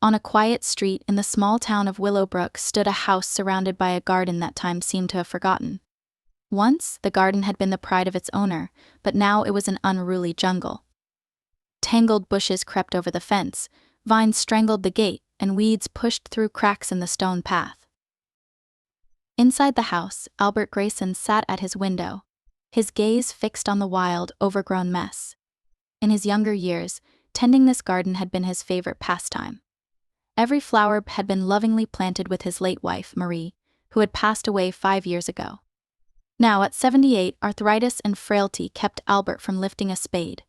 On a quiet street in the small town of Willowbrook stood a house surrounded by a garden that time seemed to have forgotten. Once, the garden had been the pride of its owner, but now it was an unruly jungle. Tangled bushes crept over the fence, vines strangled the gate, and weeds pushed through cracks in the stone path. Inside the house, Albert Grayson sat at his window, his gaze fixed on the wild, overgrown mess. In his younger years, tending this garden had been his favorite pastime. Every flower had been lovingly planted with his late wife, Marie, who had passed away 5 years ago. Now, at 78, arthritis and frailty kept Albert from lifting a spade.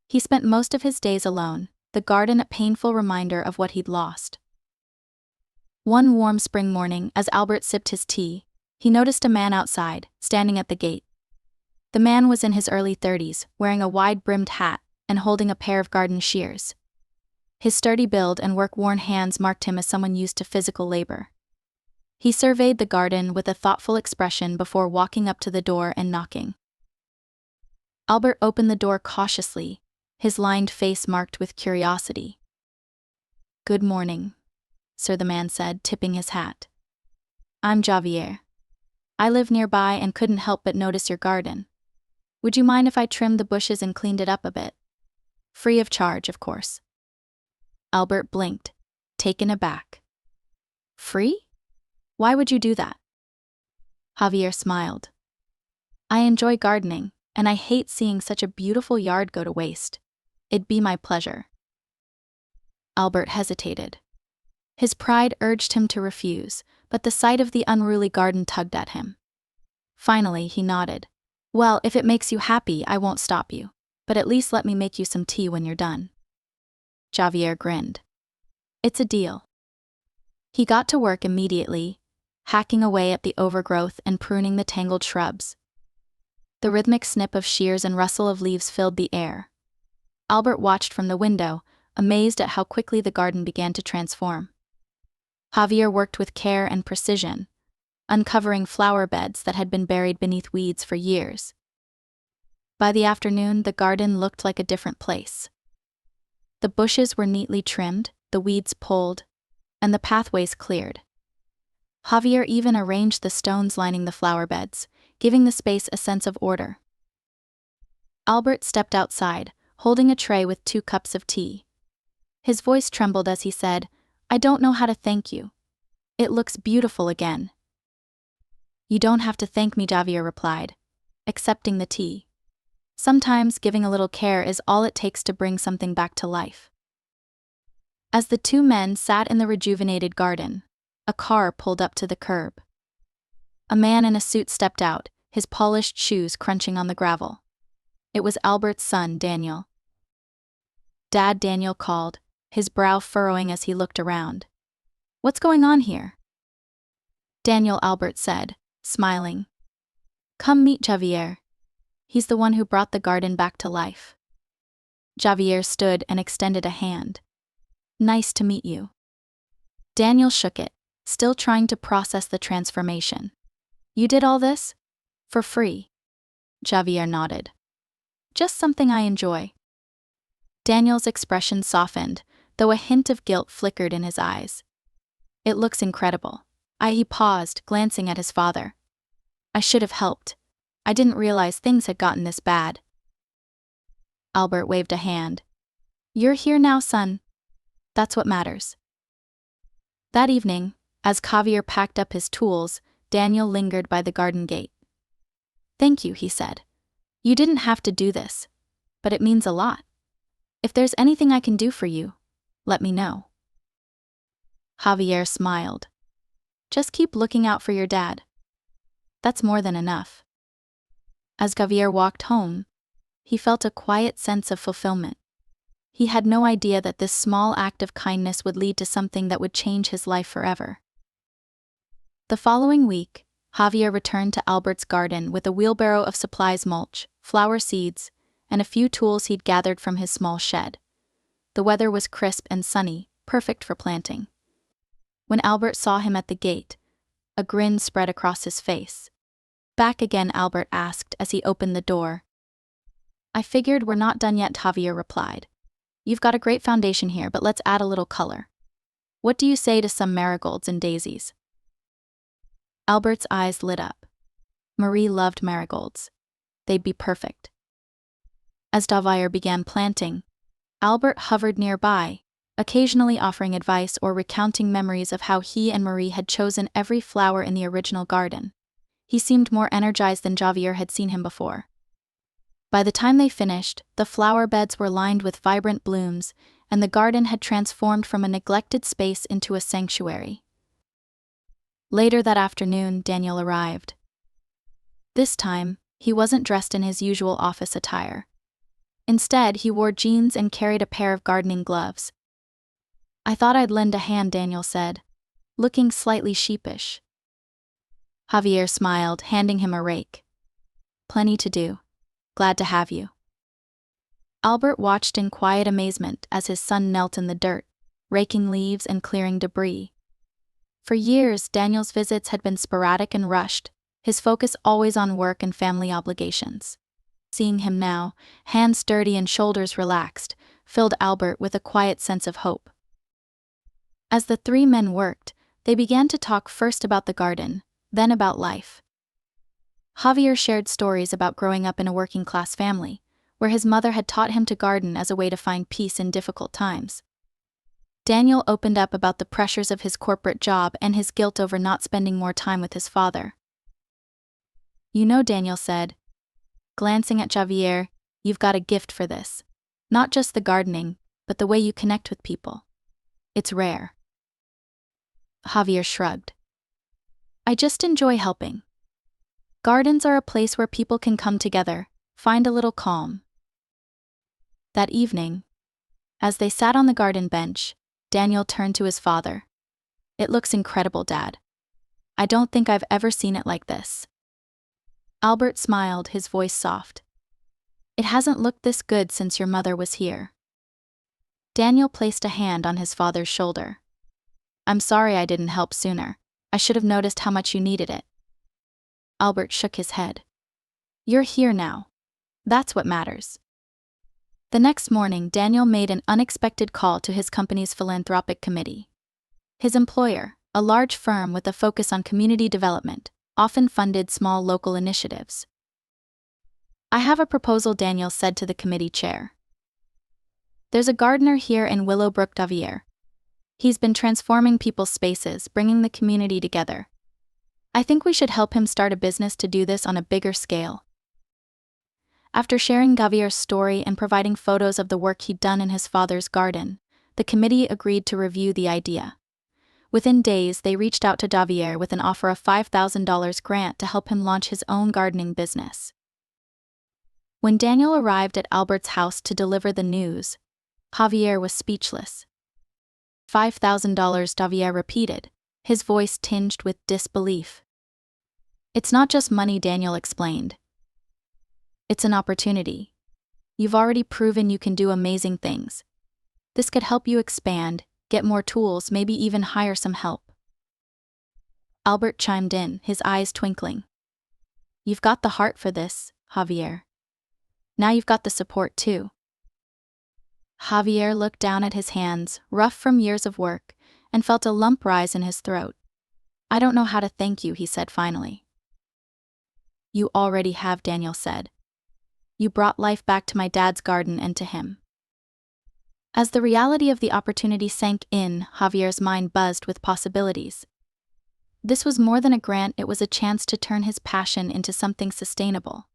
He spent most of his days alone, the garden a painful reminder of what he'd lost. One warm spring morning, as Albert sipped his tea, he noticed a man outside, standing at the gate. The man was in his early 30s, wearing a wide-brimmed hat and holding a pair of garden shears. His sturdy build and work-worn hands marked him as someone used to physical labor. He surveyed the garden with a thoughtful expression before walking up to the door and knocking. Albert opened the door cautiously, his lined face marked with curiosity. "Good morning, sir," the man said, tipping his hat. "I'm Javier. I live nearby and couldn't help but notice your garden. Would you mind if I trimmed the bushes and cleaned it up a bit? Free of charge, of course." Albert blinked, taken aback. "Free? Why would you do that?" Javier smiled. "I enjoy gardening, and I hate seeing such a beautiful yard go to waste. It'd be my pleasure." Albert hesitated. His pride urged him to refuse, but the sight of the unruly garden tugged at him. Finally, he nodded. "Well, if it makes you happy, I won't stop you, but at least let me make you some tea when you're done." Javier grinned. "It's a deal." He got to work immediately, hacking away at the overgrowth and pruning the tangled shrubs. The rhythmic snip of shears and rustle of leaves filled the air. Albert watched from the window, amazed at how quickly the garden began to transform. Javier worked with care and precision, uncovering flower beds that had been buried beneath weeds for years. By the afternoon, the garden looked like a different place. The bushes were neatly trimmed, the weeds pulled, and the pathways cleared. Javier even arranged the stones lining the flower beds, giving the space a sense of order. Albert stepped outside, holding a tray with 2 cups of tea. His voice trembled as he said, "I don't know how to thank you. It looks beautiful again." "You don't have to thank me," Javier replied, accepting the tea. "Sometimes giving a little care is all it takes to bring something back to life." As the 2 men sat in the rejuvenated garden, a car pulled up to the curb. A man in a suit stepped out, his polished shoes crunching on the gravel. It was Albert's son, Daniel. "Dad," Daniel called, his brow furrowing as he looked around. "What's going on here?" "Daniel," Albert said, smiling. "Come meet Javier. He's the one who brought the garden back to life." Javier stood and extended a hand. "Nice to meet you." Daniel shook it, still trying to process the transformation. "You did all this? For free?" Javier nodded. "Just something I enjoy." Daniel's expression softened, though a hint of guilt flickered in his eyes. "It looks incredible." He paused, glancing at his father. "I should have helped. I didn't realize things had gotten this bad." Albert waved a hand. "You're here now, son. That's what matters." That evening, as Javier packed up his tools, Daniel lingered by the garden gate. "Thank you," he said. "You didn't have to do this, but it means a lot. If there's anything I can do for you, let me know." Javier smiled. "Just keep looking out for your dad. That's more than enough." As Javier walked home, he felt a quiet sense of fulfillment. He had no idea that this small act of kindness would lead to something that would change his life forever. The following week, Javier returned to Albert's garden with a wheelbarrow of supplies: mulch, flower seeds, and a few tools he'd gathered from his small shed. The weather was crisp and sunny, perfect for planting. When Albert saw him at the gate, a grin spread across his face. "Back again?" Albert asked as he opened the door. "I figured we're not done yet," Javier replied. "You've got a great foundation here, but let's add a little color. What do you say to some marigolds and daisies? Albert's eyes lit up. Marie loved marigolds. They'd be perfect. As Javier began planting, Albert hovered nearby, occasionally offering advice or recounting memories of how he and Marie had chosen every flower in the original garden. He seemed more energized than Javier had seen him before. By the time they finished, the flower beds were lined with vibrant blooms, and the garden had transformed from a neglected space into a sanctuary. Later that afternoon, Daniel arrived. This time, he wasn't dressed in his usual office attire. Instead, he wore jeans and carried a pair of gardening gloves. "I thought I'd lend a hand," Daniel said, looking slightly sheepish. Javier smiled, handing him a rake. "Plenty to do. Glad to have you." Albert watched in quiet amazement as his son knelt in the dirt, raking leaves and clearing debris. For years, Daniel's visits had been sporadic and rushed, his focus always on work and family obligations. Seeing him now, hands dirty and shoulders relaxed, filled Albert with a quiet sense of hope. As the three men worked, they began to talk first about the garden, then about life. Javier shared stories about growing up in a working-class family, where his mother had taught him to garden as a way to find peace in difficult times. Daniel opened up about the pressures of his corporate job and his guilt over not spending more time with his father. "You know," Daniel said, glancing at Javier, "you've got a gift for this. Not just the gardening, but the way you connect with people. It's rare." Javier shrugged. "I just enjoy helping. Gardens are a place where people can come together, find a little calm." That evening, as they sat on the garden bench, Daniel turned to his father. "It looks incredible, Dad. I don't think I've ever seen it like this." Albert smiled, his voice soft. "It hasn't looked this good since your mother was here." Daniel placed a hand on his father's shoulder. "I'm sorry I didn't help sooner. I should have noticed how much you needed it." Albert shook his head. "You're here now. That's what matters." The next morning, Daniel made an unexpected call to his company's philanthropic committee. His employer, a large firm with a focus on community development, often funded small local initiatives. "I have a proposal," Daniel said to the committee chair. "There's a gardener here in Willowbrook, Javier. He's been transforming people's spaces, bringing the community together. I think we should help him start a business to do this on a bigger scale." After sharing Javier's story and providing photos of the work he'd done in his father's garden, the committee agreed to review the idea. Within days, they reached out to Javier with an offer of $5,000 grant to help him launch his own gardening business. When Daniel arrived at Albert's house to deliver the news, Javier was speechless. $5,000, Javier repeated, his voice tinged with disbelief. "It's not just money," Daniel explained. "It's an opportunity. You've already proven you can do amazing things. This could help you expand, get more tools, maybe even hire some help." Albert chimed in, his eyes twinkling. "You've got the heart for this, Javier. Now you've got the support too." Javier looked down at his hands, rough from years of work, and felt a lump rise in his throat. "I don't know how to thank you," he said finally. "You already have," Daniel said. "You brought life back to my dad's garden and to him." As the reality of the opportunity sank in, Javier's mind buzzed with possibilities. This was more than a grant, it was a chance to turn his passion into something sustainable.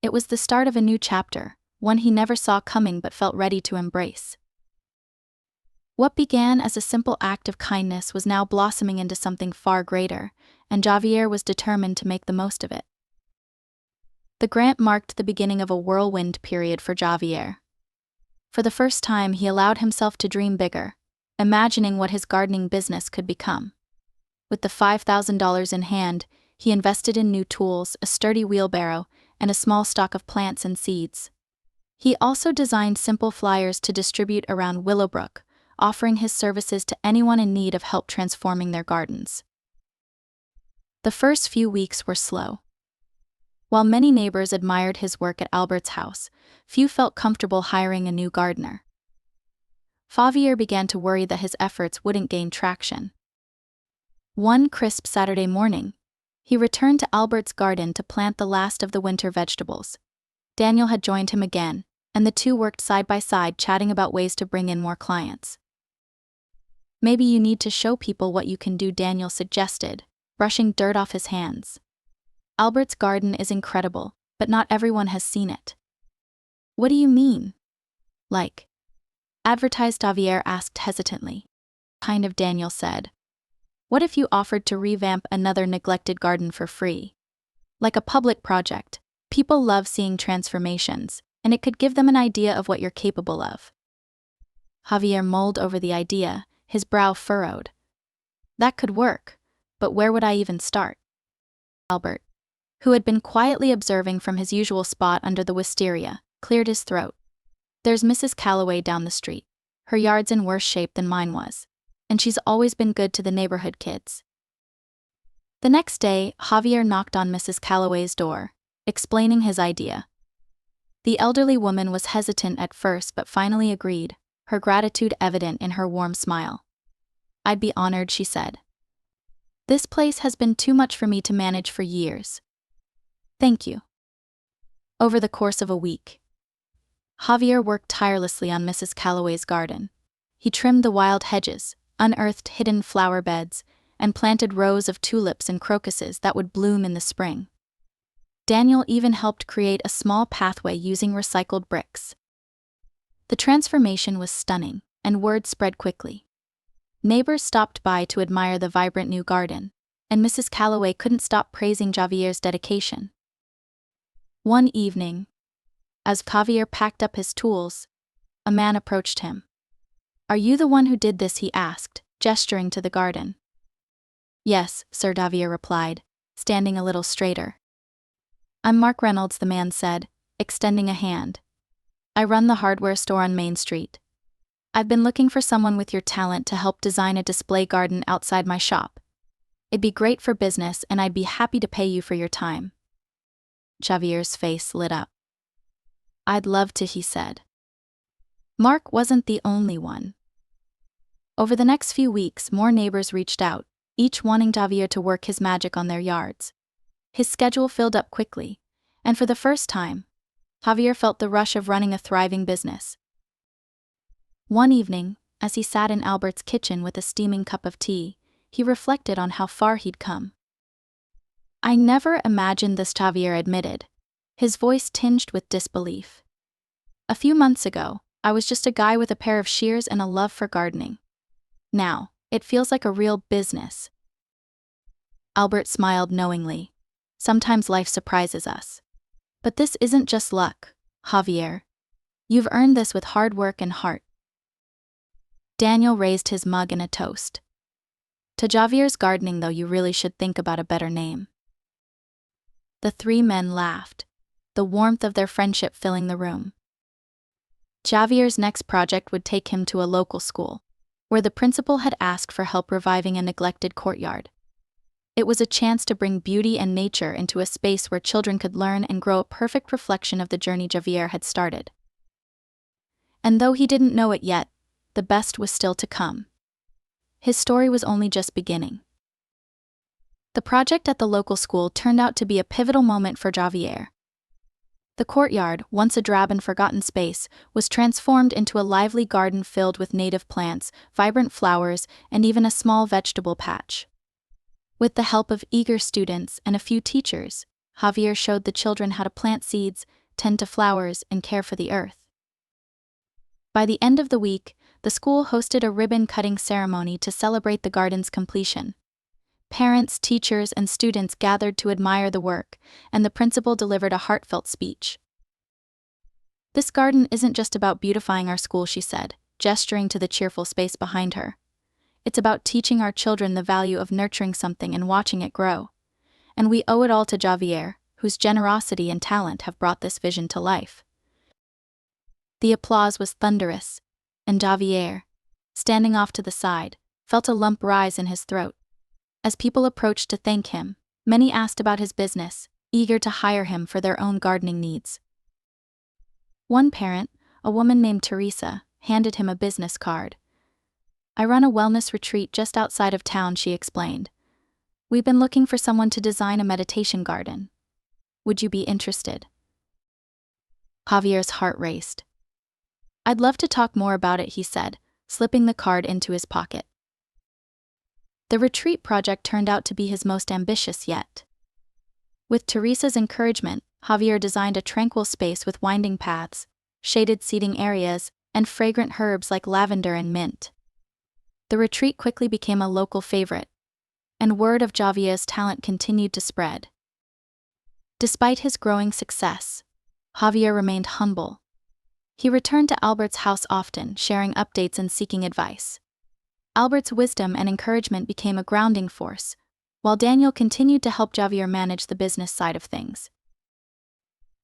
It was the start of a new chapter, one he never saw coming but felt ready to embrace. What began as a simple act of kindness was now blossoming into something far greater, and Javier was determined to make the most of it. The grant marked the beginning of a whirlwind period for Javier. For the first time, he allowed himself to dream bigger, imagining what his gardening business could become. With the $5,000 in hand, he invested in new tools, a sturdy wheelbarrow, and a small stock of plants and seeds. He also designed simple flyers to distribute around Willowbrook, offering his services to anyone in need of help transforming their gardens. The first few weeks were slow. While many neighbors admired his work at Albert's house, few felt comfortable hiring a new gardener. Javier began to worry that his efforts wouldn't gain traction. One crisp Saturday morning, he returned to Albert's garden to plant the last of the winter vegetables. Daniel had joined him again, and the two worked side by side, chatting about ways to bring in more clients. "Maybe you need to show people what you can do," Daniel suggested, brushing dirt off his hands. "Albert's garden is incredible, but not everyone has seen it." "What do you mean?" "Like advertised?" Javier asked hesitantly. "Kind of," Daniel said. "What if you offered to revamp another neglected garden for free? Like a public project. People love seeing transformations, and it could give them an idea of what you're capable of." Javier mulled over the idea, his brow furrowed. "That could work, but where would I even start?" Albert, who had been quietly observing from his usual spot under the wisteria, cleared his throat. "There's Mrs. Calloway down the street. Her yard's in worse shape than mine was, and she's always been good to the neighborhood kids." The next day, Javier knocked on Mrs. Calloway's door, explaining his idea. The elderly woman was hesitant at first but finally agreed, her gratitude evident in her warm smile. "I'd be honored," she said. "This place has been too much for me to manage for years." "Thank you." Over the course of a week, Javier worked tirelessly on Mrs. Calloway's garden. He trimmed the wild hedges, unearthed hidden flower beds, and planted rows of tulips and crocuses that would bloom in the spring. Daniel even helped create a small pathway using recycled bricks. The transformation was stunning, and word spread quickly. Neighbors stopped by to admire the vibrant new garden, and Mrs. Calloway couldn't stop praising Javier's dedication. One evening, as Javier packed up his tools, a man approached him. "Are you the one who did this?" he asked, gesturing to the garden. "Yes, sir," Javier replied, standing a little straighter. "I'm Mark Reynolds," the man said, extending a hand. "I run the hardware store on Main Street. I've been looking for someone with your talent to help design a display garden outside my shop. It'd be great for business, and I'd be happy to pay you for your time." Javier's face lit up. "I'd love to," he said. Mark wasn't the only one. Over the next few weeks, more neighbors reached out, each wanting Javier to work his magic on their yards. His schedule filled up quickly, and for the first time, Javier felt the rush of running a thriving business. One evening, as he sat in Albert's kitchen with a steaming cup of tea, he reflected on how far he'd come. "I never imagined this," Javier admitted, his voice tinged with disbelief. "A few months ago, I was just a guy with a pair of shears and a love for gardening. Now, it feels like a real business." Albert smiled knowingly. "Sometimes life surprises us. But this isn't just luck, Javier. You've earned this with hard work and heart." Daniel raised his mug in a toast. "To Javier's gardening, though, you really should think about a better name." The three men laughed, the warmth of their friendship filling the room. Javier's next project would take him to a local school, where the principal had asked for help reviving a neglected courtyard. It was a chance to bring beauty and nature into a space where children could learn and grow, a perfect reflection of the journey Javier had started. And though he didn't know it yet, the best was still to come. His story was only just beginning. The project at the local school turned out to be a pivotal moment for Javier. The courtyard, once a drab and forgotten space, was transformed into a lively garden filled with native plants, vibrant flowers, and even a small vegetable patch. With the help of eager students and a few teachers, Javier showed the children how to plant seeds, tend to flowers, and care for the earth. By the end of the week, the school hosted a ribbon-cutting ceremony to celebrate the garden's completion. Parents, teachers, and students gathered to admire the work, and the principal delivered a heartfelt speech. "This garden isn't just about beautifying our school," she said, gesturing to the cheerful space behind her. "It's about teaching our children the value of nurturing something and watching it grow. And we owe it all to Javier, whose generosity and talent have brought this vision to life." The applause was thunderous, and Javier, standing off to the side, felt a lump rise in his throat. As people approached to thank him, many asked about his business, eager to hire him for their own gardening needs. One parent, a woman named Teresa, handed him a business card. "I run a wellness retreat just outside of town," she explained. "We've been looking for someone to design a meditation garden. Would you be interested?" Javier's heart raced. "I'd love to talk more about it," he said, slipping the card into his pocket. The retreat project turned out to be his most ambitious yet. With Teresa's encouragement, Javier designed a tranquil space with winding paths, shaded seating areas, and fragrant herbs like lavender and mint. The retreat quickly became a local favorite, and word of Javier's talent continued to spread. Despite his growing success, Javier remained humble. He returned to Albert's house often, sharing updates and seeking advice. Albert's wisdom and encouragement became a grounding force, while Daniel continued to help Javier manage the business side of things.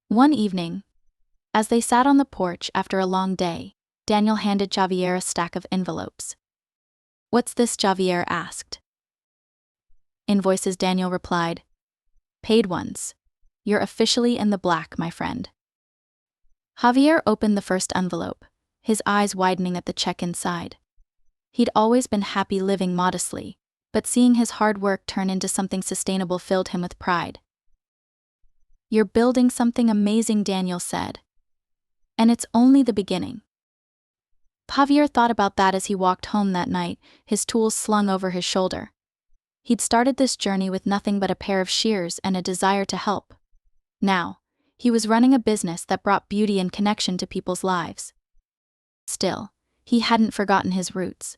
One evening, as they sat on the porch after a long day, Daniel handed Javier a stack of envelopes. "What's this?" Javier asked. "Invoices," Daniel replied. "Paid ones. You're officially in the black, my friend." Javier opened the first envelope, his eyes widening at the check inside. He'd always been happy living modestly, but seeing his hard work turn into something sustainable filled him with pride. "You're building something amazing," Daniel said. "And it's only the beginning." Javier thought about that as he walked home that night, his tools slung over his shoulder. He'd started this journey with nothing but a pair of shears and a desire to help. Now, he was running a business that brought beauty and connection to people's lives. Still, he hadn't forgotten his roots.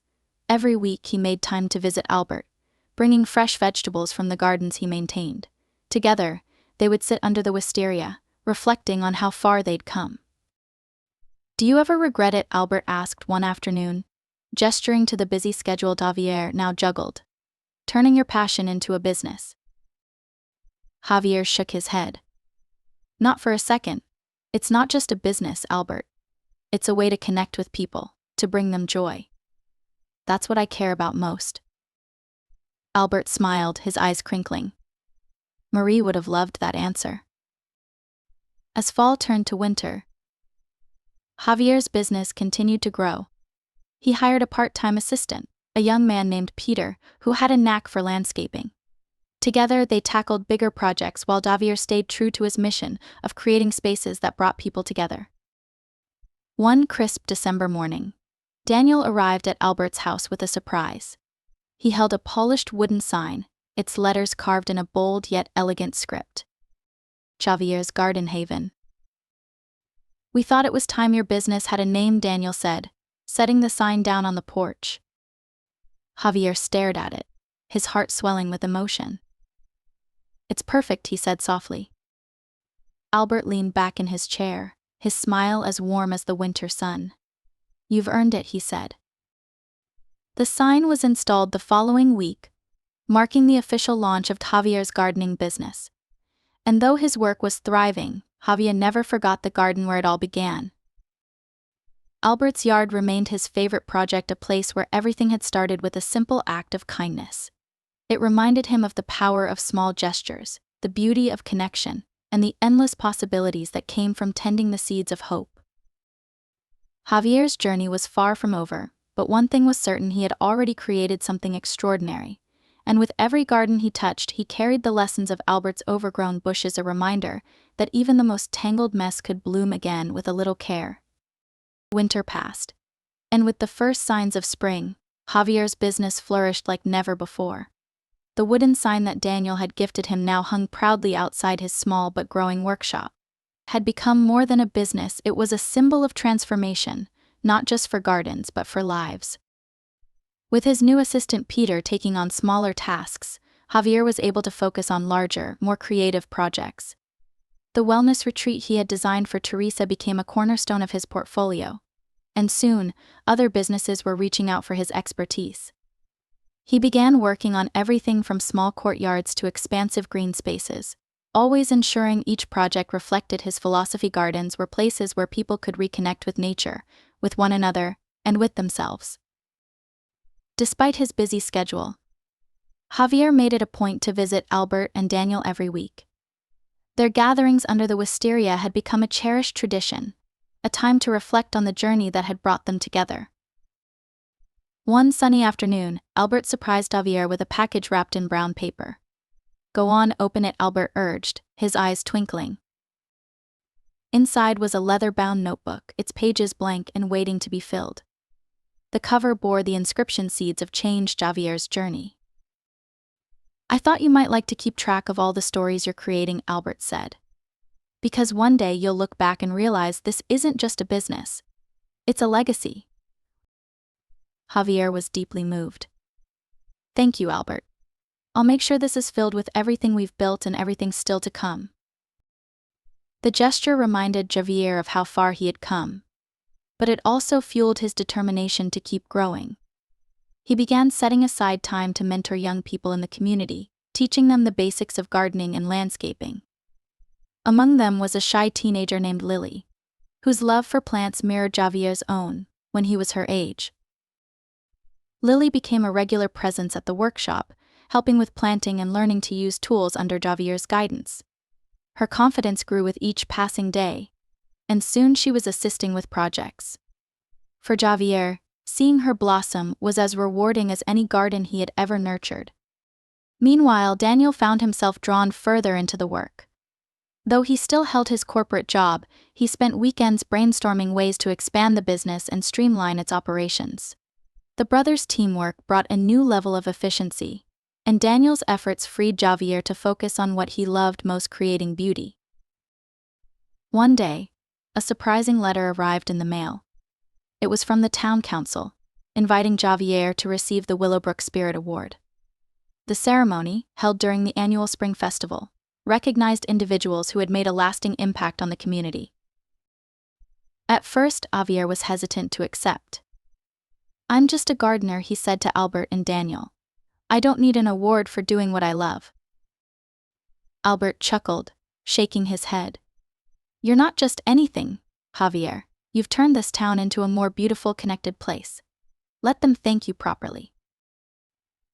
Every week he made time to visit Albert, bringing fresh vegetables from the gardens he maintained. Together, they would sit under the wisteria, reflecting on how far they'd come. "Do you ever regret it?" Albert asked one afternoon, gesturing to the busy schedule Javier now juggled. "Turning your passion into a business?" Javier shook his head. "Not for a second. It's not just a business, Albert. It's a way to connect with people, to bring them joy. That's what I care about most." Albert smiled, his eyes crinkling. Marie would have loved that answer. As fall turned to winter, Javier's business continued to grow. He hired a part-time assistant, a young man named Peter, who had a knack for landscaping. Together, they tackled bigger projects while Javier stayed true to his mission of creating spaces that brought people together. One crisp December morning, Daniel arrived at Albert's house with a surprise. He held a polished wooden sign, its letters carved in a bold yet elegant script. Javier's Garden Haven. "We thought it was time your business had a name," Daniel said, setting the sign down on the porch. Javier stared at it, his heart swelling with emotion. "It's perfect," he said softly. Albert leaned back in his chair, his smile as warm as the winter sun. "You've earned it," he said. The sign was installed the following week, marking the official launch of Javier's gardening business. And though his work was thriving, Javier never forgot the garden where it all began. Albert's yard remained his favorite project, a place where everything had started with a simple act of kindness. It reminded him of the power of small gestures, the beauty of connection, and the endless possibilities that came from tending the seeds of hope. Javier's journey was far from over, but one thing was certain: he had already created something extraordinary. And with every garden he touched, he carried the lessons of Albert's overgrown bushes, a reminder that even the most tangled mess could bloom again with a little care. Winter passed, and with the first signs of spring, Javier's business flourished like never before. The wooden sign that Daniel had gifted him now hung proudly outside his small but growing workshop. It had become more than a business, it was a symbol of transformation, not just for gardens but for lives. With his new assistant Peter taking on smaller tasks, Javier was able to focus on larger, more creative projects. The wellness retreat he had designed for Teresa became a cornerstone of his portfolio, and soon, other businesses were reaching out for his expertise. He began working on everything from small courtyards to expansive green spaces, always ensuring each project reflected his philosophy. Gardens were places where people could reconnect with nature, with one another, and with themselves. Despite his busy schedule, Javier made it a point to visit Albert and Daniel every week. Their gatherings under the wisteria had become a cherished tradition, a time to reflect on the journey that had brought them together. One sunny afternoon, Albert surprised Javier with a package wrapped in brown paper. "Go on, open it," Albert urged, his eyes twinkling. Inside was a leather-bound notebook, its pages blank and waiting to be filled. The cover bore the inscription "Seeds of Change, Javier's Journey." "I thought you might like to keep track of all the stories you're creating," Albert said. "Because one day you'll look back and realize this isn't just a business. It's a legacy." Javier was deeply moved. "Thank you, Albert. I'll make sure this is filled with everything we've built and everything still to come." The gesture reminded Javier of how far he had come, but it also fueled his determination to keep growing. He began setting aside time to mentor young people in the community, teaching them the basics of gardening and landscaping. Among them was a shy teenager named Lily, whose love for plants mirrored Javier's own when he was her age. Lily became a regular presence at the workshop, helping with planting and learning to use tools under Javier's guidance. Her confidence grew with each passing day, and soon she was assisting with projects. For Javier, seeing her blossom was as rewarding as any garden he had ever nurtured. Meanwhile, Daniel found himself drawn further into the work. Though he still held his corporate job, he spent weekends brainstorming ways to expand the business and streamline its operations. The brothers' teamwork brought a new level of efficiency, and Daniel's efforts freed Javier to focus on what he loved most: creating beauty. One day, a surprising letter arrived in the mail. It was from the town council, inviting Javier to receive the Willowbrook Spirit Award. The ceremony, held during the annual Spring Festival, recognized individuals who had made a lasting impact on the community. At first, Javier was hesitant to accept. "I'm just a gardener," he said to Albert and Daniel. "I don't need an award for doing what I love." Albert chuckled, shaking his head. "You're not just anything, Javier. You've turned this town into a more beautiful, connected place. Let them thank you properly."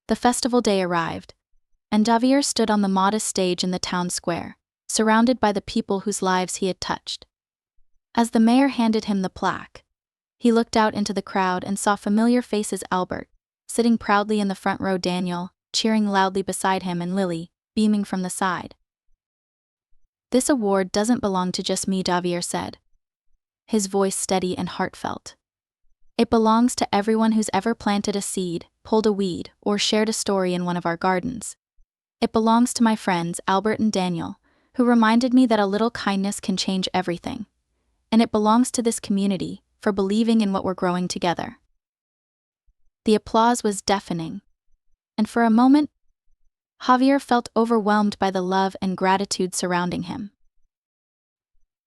The festival day arrived, and Javier stood on the modest stage in the town square, surrounded by the people whose lives he had touched. As the mayor handed him the plaque, he looked out into the crowd and saw familiar faces: Albert, sitting proudly in the front row, Daniel, cheering loudly beside him, and Lily, beaming from the side. "This award doesn't belong to just me," Javier said, his voice steady and heartfelt. "It belongs to everyone who's ever planted a seed, pulled a weed, or shared a story in one of our gardens. It belongs to my friends, Albert and Daniel, who reminded me that a little kindness can change everything. And it belongs to this community, for believing in what we're growing together." The applause was deafening, and for a moment, Javier felt overwhelmed by the love and gratitude surrounding him.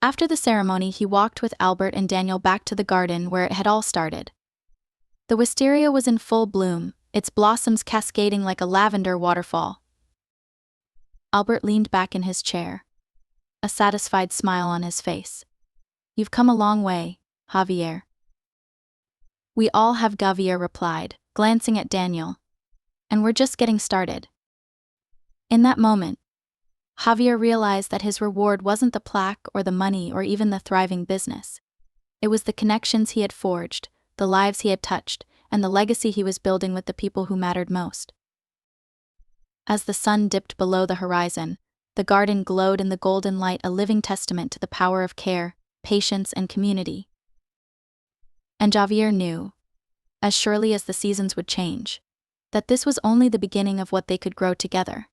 After the ceremony, he walked with Albert and Daniel back to the garden where it had all started. The wisteria was in full bloom, its blossoms cascading like a lavender waterfall. Albert leaned back in his chair, a satisfied smile on his face. "You've come a long way, Javier." "We all have," Javier replied, glancing at Daniel. "And we're just getting started." In that moment, Javier realized that his reward wasn't the plaque or the money or even the thriving business. It was the connections he had forged, the lives he had touched, and the legacy he was building with the people who mattered most. As the sun dipped below the horizon, the garden glowed in the golden light, a living testament to the power of care, patience, and community. And Javier knew, as surely as the seasons would change, that this was only the beginning of what they could grow together.